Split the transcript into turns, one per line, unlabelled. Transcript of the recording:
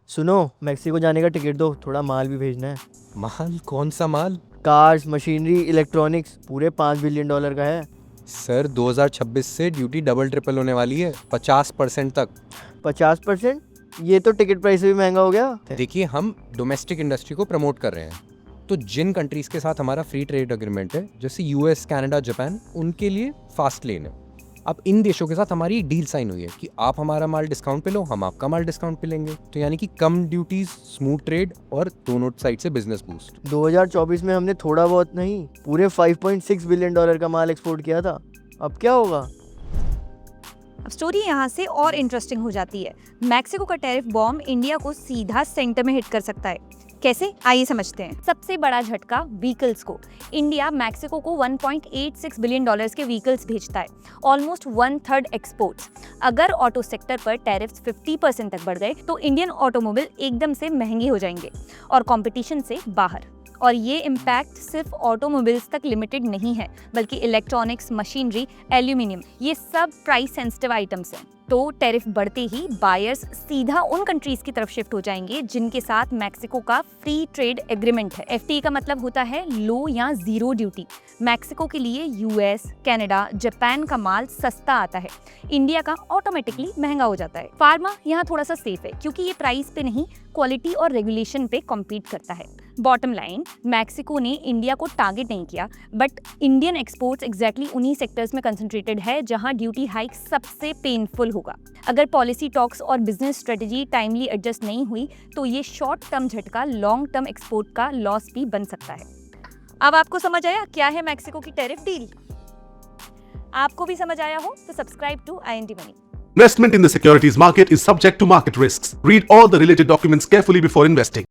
सुनो, मेक्सिको जाने का टिकट दो, थोड़ा माल भी भेजना है।
माल? कौन सा माल?
कार्स, मशीनरी, इलेक्ट्रॉनिक्स, पूरे $5 बिलियन का है।
सर 2026 से ड्यूटी डबल ट्रिपल होने वाली है, 50% तक।
50%? ये तो टिकट प्राइस से भी महंगा हो गया।
देखिए, हम डोमेस्टिक इंडस्ट्री को प्रमोट कर रहे हैं, तो जिन कंट्रीज के साथ हमारा फ्री ट्रेड एग्रीमेंट है, जैसे यूएस, कनाडा, जापान, उनके लिए फास्ट लेन है। अब इन देशों के साथ हमारी डील साइन हुई है कि आप हमारा माल डिस्काउंट पे लो, हम आपका माल डिस्काउंट पे लेंगे। तो यानी कि कम ड्यूटीज, स्मूथ ट्रेड और दोनों साइड से बिजनेस बूस्ट।
2024 में हमने थोड़ा बहुत नहीं, पूरे $5.6 बिलियन का माल एक्सपोर्ट किया था। अब क्या होगा?
अब स्टोरी यहाँ से और इंटरेस्टिंग हो जाती है। मैक्सिको का टैरिफ बॉम्ब इंडिया को सीधा सेंटर में हिट कर सकता है। कैसे, आइए समझते हैं। सबसे बड़ा झटका व्हीकल्स को। इंडिया मैक्सिको को $1.86 बिलियन के व्हीकल्स भेजता है, ऑलमोस्ट 1/3 एक्सपोर्ट्स। अगर ऑटो सेक्टर पर टैरिफ्स 50% तक बढ़ गए तो इंडियन ऑटोमोबाइल एकदम से महंगे हो जाएंगे और कंपटीशन से बाहर। और ये इम्पैक्ट सिर्फ ऑटोमोबाइल्स तक लिमिटेड नहीं है, बल्कि इलेक्ट्रॉनिक्स, मशीनरी, एल्यूमिनियम, ये सब प्राइस सेंसिटिव आइटम्स हैं। तो टैरिफ बढ़ते ही बायर्स सीधा उन कंट्रीज की तरफ शिफ्ट हो जाएंगे जिनके साथ मैक्सिको का फ्री ट्रेड एग्रीमेंट है। एफटीए का मतलब होता है लो या जीरो ड्यूटी। मैक्सिको के लिए यूएस, कनाडा, जापान का माल सस्ता आता है, इंडिया का ऑटोमेटिकली महंगा हो जाता है। फार्मा यहाँ थोड़ा सा सेफ है क्योंकि ये प्राइस पे नहीं, क्वालिटी और रेगुलेशन पे कॉम्पीट करता है। बॉटम लाइन, मैक्सिको ने इंडिया को टारगेट नहीं किया, बट इंडियन एक्सपोर्ट्स एग्जैक्टली उन्हीं सेक्टर्स में कंसंट्रेटेड है जहां ड्यूटी हाइक सबसे पेनफुल होगा। अगर पॉलिसी टॉक्स और बिजनेस स्ट्रेटेजी टाइमली एडजस्ट नहीं हुई तो ये शॉर्ट टर्म झटका लॉन्ग टर्म एक्सपोर्ट का लॉस भी बन सकता है। अब आपको समझ आया क्या है मैक्सिको की टैरिफ डील? आपको भी समझ आया हो तो subscribe to IND Money.
Investment in the securities market is subject to market risks. Read all the related documents carefully before investing.